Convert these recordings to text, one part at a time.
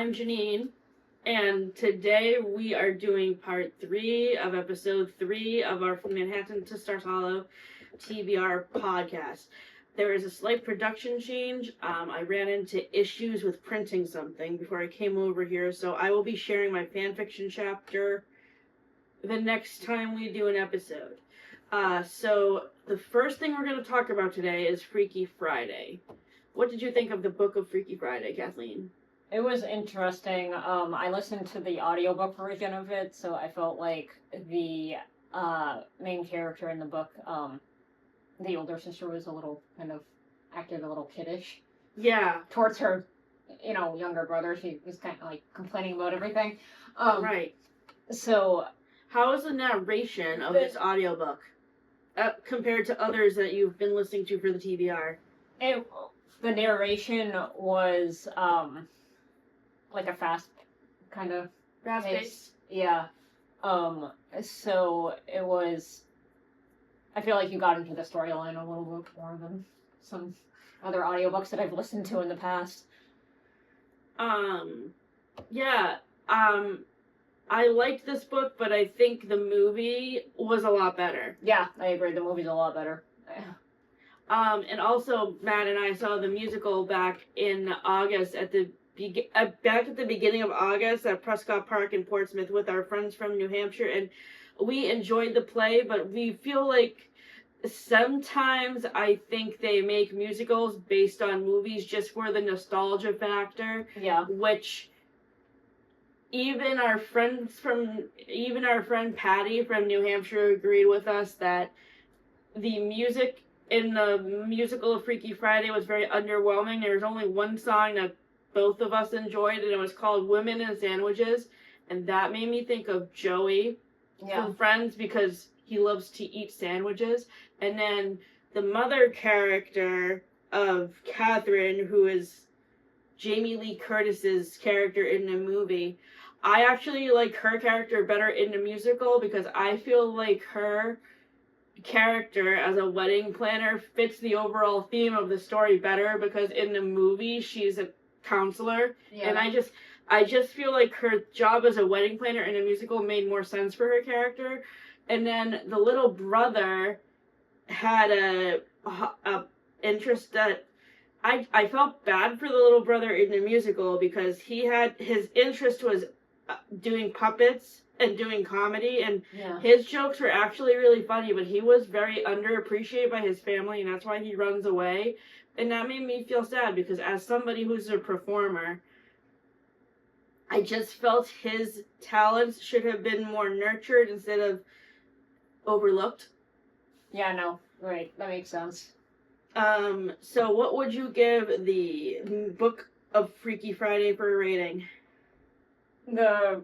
I'm Janine, and today we are doing part 3 of episode 3 of our From Manhattan to Stars Hollow TBR podcast. There is a slight production change. I ran into issues with printing something before I came over here, so I will be sharing my fanfiction chapter the next time we do an episode. So the first thing we're going to talk about today is Freaky Friday. What did you think of the book of Freaky Friday, Kathleen? It was interesting. I listened to the audiobook version of it, so I felt like the main character in the book, the older sister, was a little acted a little kiddish. Yeah. Towards her, younger brother. She was kind of like complaining about everything. Right. So, how is the narration of this audiobook compared to others that you've been listening to for the TBR? The narration was like a fast pace. Yeah. So it was. I feel like you got into the storyline a little bit more than some other audiobooks that I've listened to in the past. Yeah. I liked this book, but I think the movie was a lot better. Yeah, I agree. The movie's a lot better. And also, Matt and I saw the musical back in August back at the beginning of August at Prescott Park in Portsmouth with our friends from New Hampshire, and we enjoyed the play, but we feel like sometimes I think they make musicals based on movies just for the nostalgia factor. Yeah. Which even our friend Patty from New Hampshire agreed with us that the music in the musical of Freaky Friday was very underwhelming. There was only one song that both of us enjoyed, and it was called Women and Sandwiches, and that made me think of Joey from Friends because he loves to eat sandwiches. And then the mother character of Catherine, who is Jamie Lee Curtis's character in the movie, I actually like her character better in the musical because I feel like her character as a wedding planner fits the overall theme of the story better because in the movie she's a counselor, and I just feel like her job as a wedding planner in a musical made more sense for her character. And then the little brother had a interest that I felt bad for the little brother in the musical because his interest was doing puppets and doing comedy, and his jokes were actually really funny, but he was very underappreciated by his family, and that's why he runs away. And that made me feel sad because as somebody who's a performer, I just felt his talents should have been more nurtured instead of overlooked. Yeah, no, right, that makes sense. So what would you give the book of Freaky Friday for a rating? The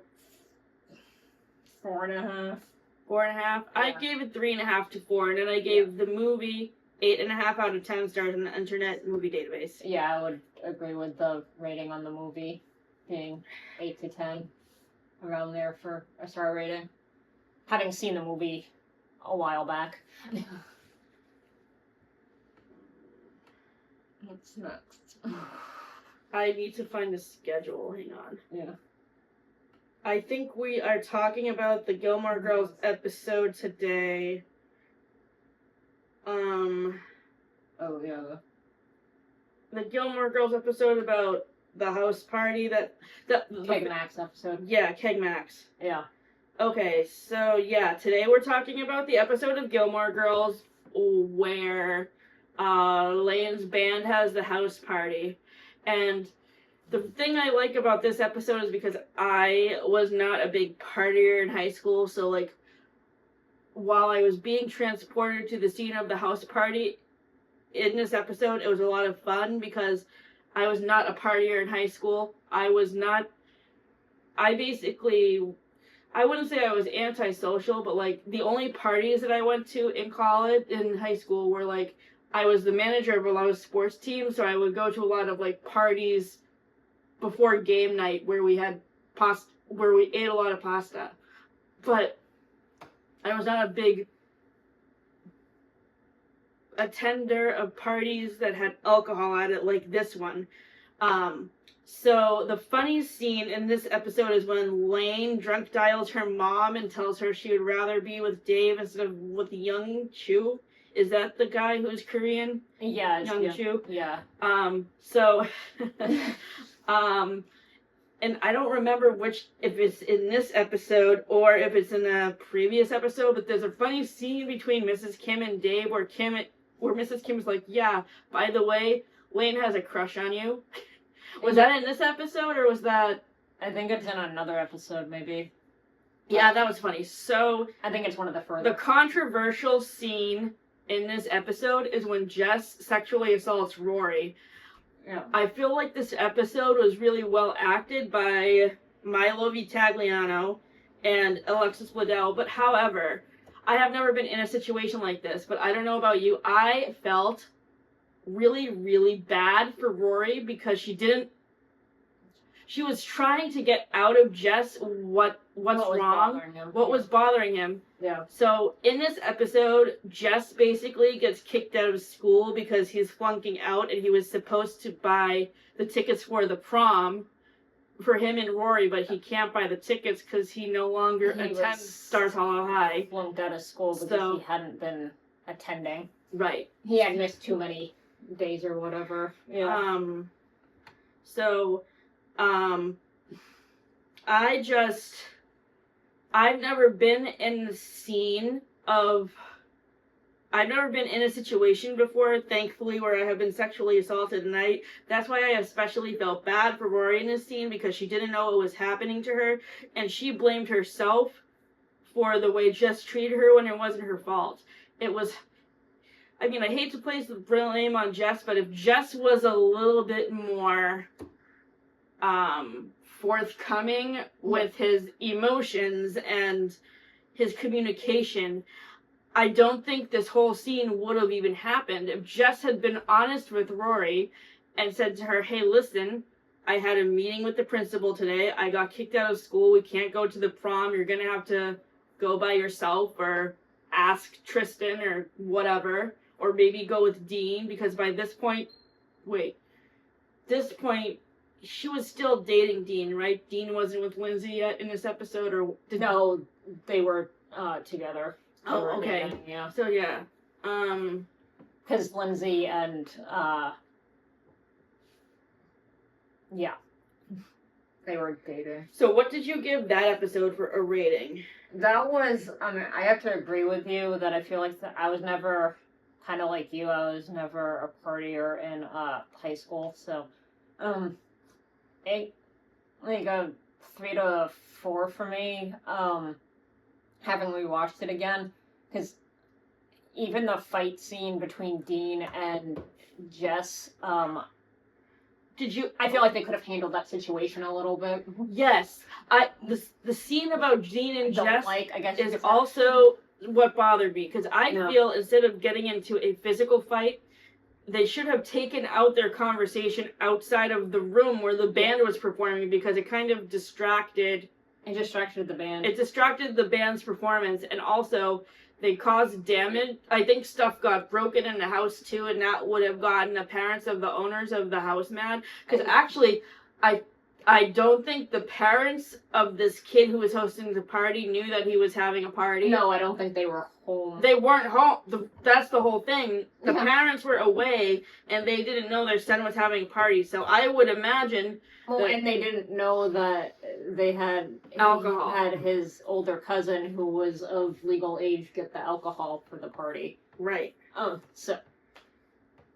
4.5. 4.5? Yeah. I gave it 3.5 to 4, and then I gave the movie 8.5 out of 10 stars in the Internet Movie Database. Yeah, I would agree with the rating on the movie being 8 to 10, around there for a star rating. Having seen the movie a while back. What's next? I need to find the schedule. Hang on. Yeah. I think we are talking about the Gilmore Girls episode today. Oh, yeah. The Gilmore Girls episode about the house party the Keg Max episode. Yeah, Keg Max. Yeah. Okay, so yeah, today we're talking about the episode of Gilmore Girls where Lane's band has the house party. And the thing I like about this episode is because I was not a big partier in high school, so like while I was being transported to the scene of the house party in this episode, it was a lot of fun because I was not a partier in high school. I wouldn't say I was antisocial, but like the only parties that I went to in high school were like, I was the manager of a lot of sports teams, so I would go to a lot of like parties before game night where we ate a lot of pasta. But I was not a big attender of parties that had alcohol at it like this one. So the funny scene in this episode is when Lane drunk dials her mom and tells her she would rather be with Dave instead of with Young Chu. Is that the guy who's Korean? Yeah, Young Chu. Yeah. So, and I don't remember if it's in this episode or if it's in a previous episode, but there's a funny scene between Mrs. Kim and Dave where Mrs. Kim is like, yeah, by the way, Lane has a crush on you. Was that in this episode, or was that... I think it's in another episode, maybe. Yeah, that was funny. So... I think it's one of the further... The controversial scene in this episode is when Jess sexually assaults Rory. Yeah. I feel like this episode was really well acted by Milo Vitagliano and Alexis Bledel, but however, I have never been in a situation like this, but I don't know about you, I felt really, really bad for Rory because she was trying to get out of Jess what's wrong, what was bothering him. Yeah. So in this episode, Jess basically gets kicked out of school because he's flunking out and he was supposed to buy the tickets for the prom for him and Rory, but he can't buy the tickets because he no longer attends Stars Hollow High. Flunked out of school because he hadn't been attending. Right. He had missed too many days or whatever. Yeah. I've never been in a situation before, thankfully, where I have been sexually assaulted, and that's why I especially felt bad for Rory in this scene, because she didn't know what was happening to her, and she blamed herself for the way Jess treated her when it wasn't her fault. I hate to place the blame on Jess, but if Jess was a little bit more forthcoming with his emotions and his communication, I don't think this whole scene would have even happened. If Jess had been honest with Rory and said to her, hey, listen, I had a meeting with the principal today. I got kicked out of school. We can't go to the prom. You're going to have to go by yourself or ask Tristan or whatever. Or maybe go with Dean, because by this point, she was still dating Dean, right? Dean wasn't with Lindsay yet in this episode, or... No, they were together. Oh, okay. Dating, yeah. So, yeah. Because Lindsay and, yeah. They were dating. So what did you give that episode for a rating? That was, I have to agree with you that I feel like I was never... Kind of like you, I was never a partier in high school, so a 3 to 4 for me. Having rewatched it again, because even the fight scene between Dean and Jess, I feel like they could have handled that situation a little bit. Yes, the scene about Dean and Jess is also what bothered me, because I feel instead of getting into a physical fight, they should have taken out their conversation outside of the room where the band was performing, because it kind of distracted the band. It distracted the band's performance, and also they caused damage. I think stuff got broken in the house too, and that would have gotten the parents of the owners of the house mad, because actually I don't think the parents of this kid who was hosting the party knew that he was having a party. No, I don't think they were home. They weren't home. That's the whole thing. The parents were away, and they didn't know their son was having a party. So I would imagine... and they didn't know that they had... alcohol. He had his older cousin, who was of legal age, get the alcohol for the party. Right. So...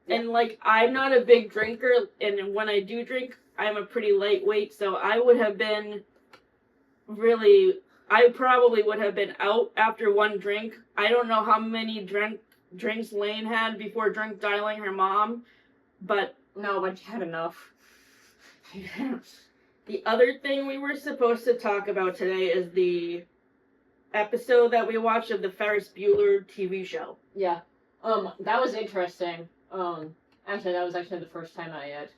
And, I'm not a big drinker, and when I do drink... I'm a pretty lightweight, so I probably would have been out after one drink. I don't know how many drinks Lane had before drunk dialing her mom, but... No, but she had enough. The other thing we were supposed to talk about today is the episode that we watched of the Ferris Bueller TV show. Yeah. That was interesting. Actually, that was actually the first time I had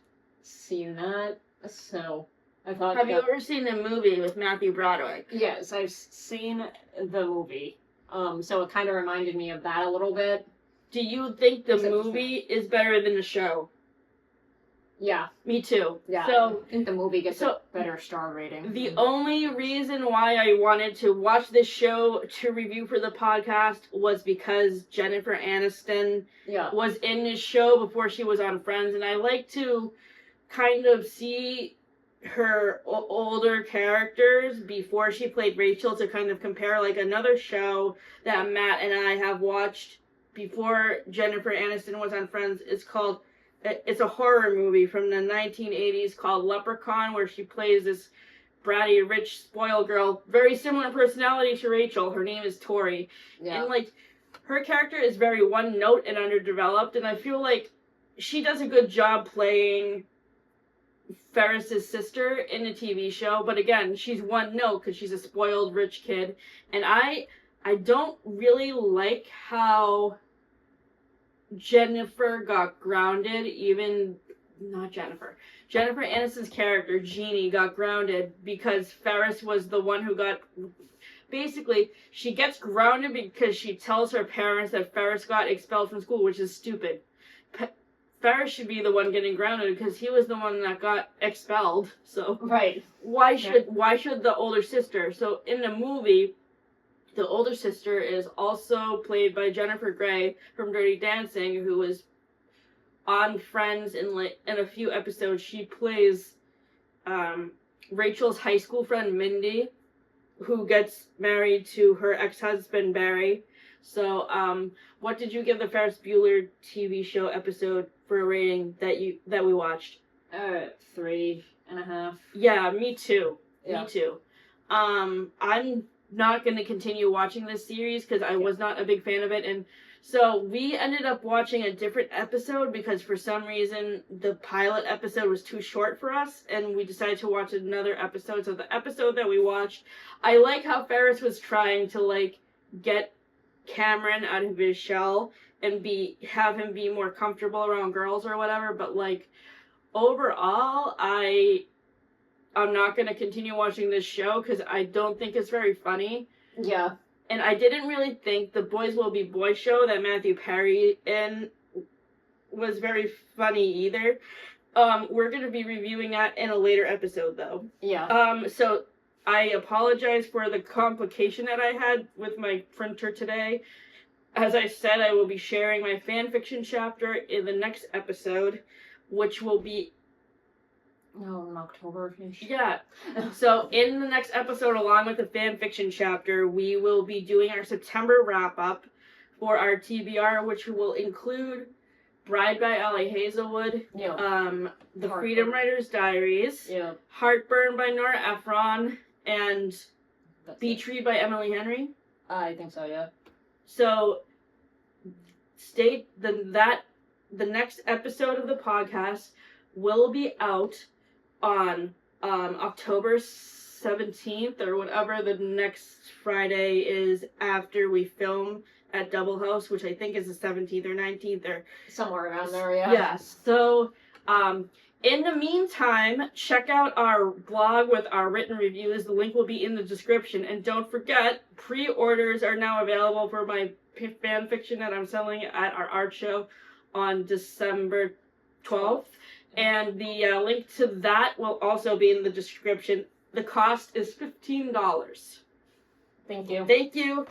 seen that, so I thought... Have you ever seen the movie with Matthew Broderick? Yes, I've seen the movie. So it kind of reminded me of that a little bit. Do you think the movie is better than the show? Yeah. Me too. Yeah. So I think the movie gets a better star rating. The only reason why I wanted to watch this show to review for the podcast was because Jennifer Aniston was in this show before she was on Friends, and I like to kind of see her older characters before she played Rachel to kind of compare. Like another show that Matt and I have watched before Jennifer Aniston was on Friends is called, it's a horror movie from the 1980s called Leprechaun, where she plays this bratty, rich, spoiled girl. Very similar personality to Rachel. Her name is Tori. Yeah. And, like, her character is very one-note and underdeveloped, and I feel like she does a good job playing Ferris's sister in the TV show. But, again, she's one-note because she's a spoiled, rich kid. And I don't really like how Jennifer got grounded, Jennifer Aniston's character, Jeannie, got grounded because Ferris was the one who got, basically, she gets grounded because she tells her parents that Ferris got expelled from school, which is stupid. Ferris should be the one getting grounded because he was the one that got expelled, so. Right. Why should the older sister? So in the movie, the older sister is also played by Jennifer Grey from Dirty Dancing, who was on Friends in a few episodes. She plays Rachel's high school friend Mindy, who gets married to her ex-husband Barry. So, what did you give the Ferris Bueller TV show episode for a rating that we watched? 3.5. Yeah, me too. Yeah. Me too. I'm not going to continue watching this series because I was not a big fan of it, and so we ended up watching a different episode because for some reason the pilot episode was too short for us, and we decided to watch another episode. So the episode that we watched, I like how Ferris was trying to, like, get Cameron out of his shell and have him be more comfortable around girls or whatever, but, like, overall, I'm not going to continue watching this show because I don't think it's very funny. Yeah. And I didn't really think the Boys Will Be Boys show that Matthew Perry in was very funny either. We're going to be reviewing that in a later episode, though. Yeah. So I apologize for the complication that I had with my printer today. As I said, I will be sharing my fanfiction chapter in the next episode, which will be in October. Yeah. So in the next episode, along with the fan fiction chapter, we will be doing our September wrap up for our TBR, which will include Bride by Allie Hazelwood, The Freedom Writers Diaries, Heartburn by Nora Ephron, and Beach Read by Emily Henry. I think so, yeah. So the next episode of the podcast will be out on October 17th or whatever the next Friday is after we film at Double House, which I think is the 17th or 19th or somewhere around there, yeah. Yes. So in the meantime, check out our blog with our written reviews. The link will be in the description. And don't forget, pre-orders are now available for my fan fiction that I'm selling at our art show on December 12th. And the link to that will also be in the description. The cost is $15. Thank you. Thank you.